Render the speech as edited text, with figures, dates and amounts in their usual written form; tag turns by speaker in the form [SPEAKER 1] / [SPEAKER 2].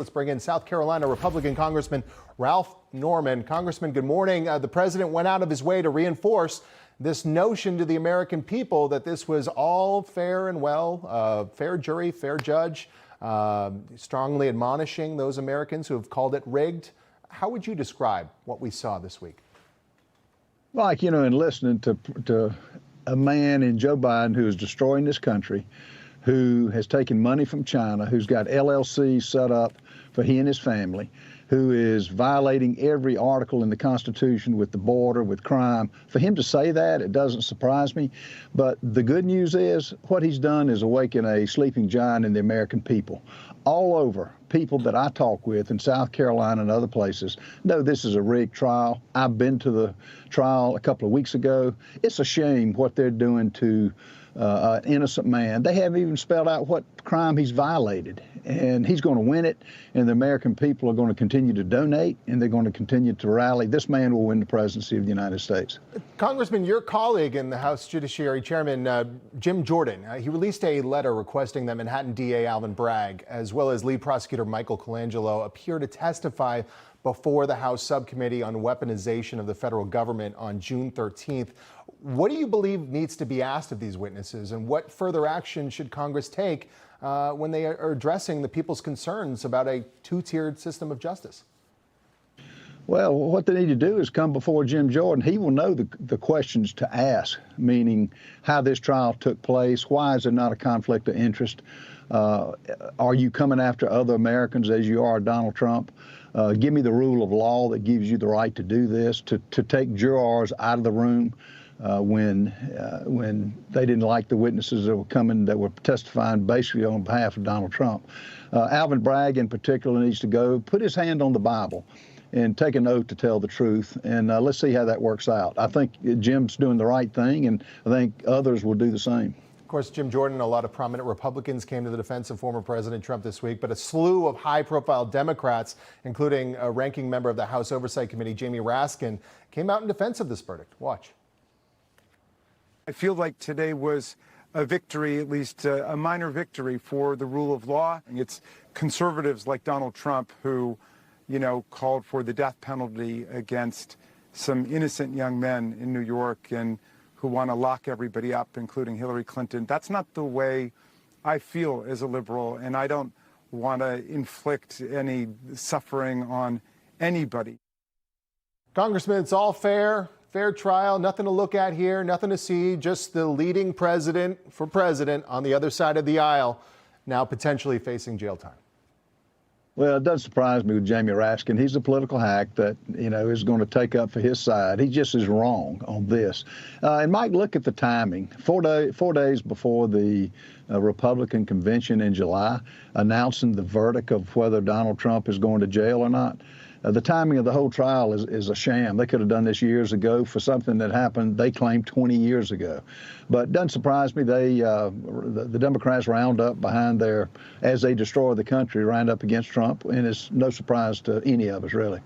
[SPEAKER 1] Let's bring in South Carolina Republican Congressman Ralph Norman. Congressman, good morning. The president went out of his way to reinforce this notion to the American people that this was all fair and well, fair jury, fair judge, strongly admonishing those Americans who have called it rigged. How would you describe what we saw this week?
[SPEAKER 2] Like, in listening to a man in Joe Biden who is destroying this country, who has taken money from China, who's got LLCs set up for he and his family, who is violating every article in the Constitution with the border, with crime. For him to say that, it doesn't surprise me. But the good news is what he's done is awaken a sleeping giant in the American people. All over, people that I talk with in South Carolina and other places know this is a rigged trial. I've been to the trial a couple of weeks ago. It's a shame what they're doing to an innocent man. They haven't even spelled out what crime he's violated. And he's going to win it, and the American people are going to continue to donate, and they're going to continue to rally. This man will win the presidency of the United States.
[SPEAKER 1] Congressman, your colleague in the House Judiciary Chairman, Jim Jordan, he released a letter requesting that Manhattan D.A. Alvin Bragg, as well as lead prosecutor Michael Colangelo, appear to testify before the House Subcommittee on Weaponization of the federal government on June 13th. What do you believe needs to be asked of these witnesses, and what further action should Congress take when they are addressing the people's concerns about a two-tiered system of justice?
[SPEAKER 2] Well, what they need to do is come before Jim Jordan. He will know the questions to ask, meaning how this trial took place, why is there not a conflict of interest, are you coming after other Americans as you are Donald Trump? Give me the rule of law that gives you the right to do this, to take jurors out of the room when they didn't like the witnesses that were coming, that were testifying basically on behalf of Donald Trump. Alvin Bragg in particular needs to go, put his hand on the Bible and take an oath to tell the truth, and let's see how that works out. I think Jim's doing the right thing, and I think others will do the same.
[SPEAKER 1] Of course, Jim Jordan, a lot of prominent Republicans came to the defense of former President Trump this week, but a slew of high-profile Democrats, including a ranking member of the House Oversight Committee, Jamie Raskin, came out in defense of this verdict. Watch.
[SPEAKER 3] I feel like today was a victory, at least a minor victory for the rule of law. It's conservatives like Donald Trump who, called for the death penalty against some innocent young men in New York and who want to lock everybody up, including Hillary Clinton. That's not the way I feel as a liberal, and I don't want to inflict any suffering on anybody.
[SPEAKER 1] Congressman, it's all fair trial, nothing to look at here, nothing to see, just the leading president for president on the other side of the aisle, now potentially facing jail time.
[SPEAKER 2] Well, it doesn't surprise me with Jamie Raskin. He's a political hack that, is going to take up for his side. He just is wrong on this. And Mike, look at the timing. 4 days before the Republican convention in July, announcing the verdict of whether Donald Trump is going to jail or not. The timing of the whole trial is a sham. They could have done this years ago for something that happened, they claimed 20 years ago. But it doesn't surprise me. The Democrats round up behind as they destroy the country, round up against Trump, and it's no surprise to any of us, really.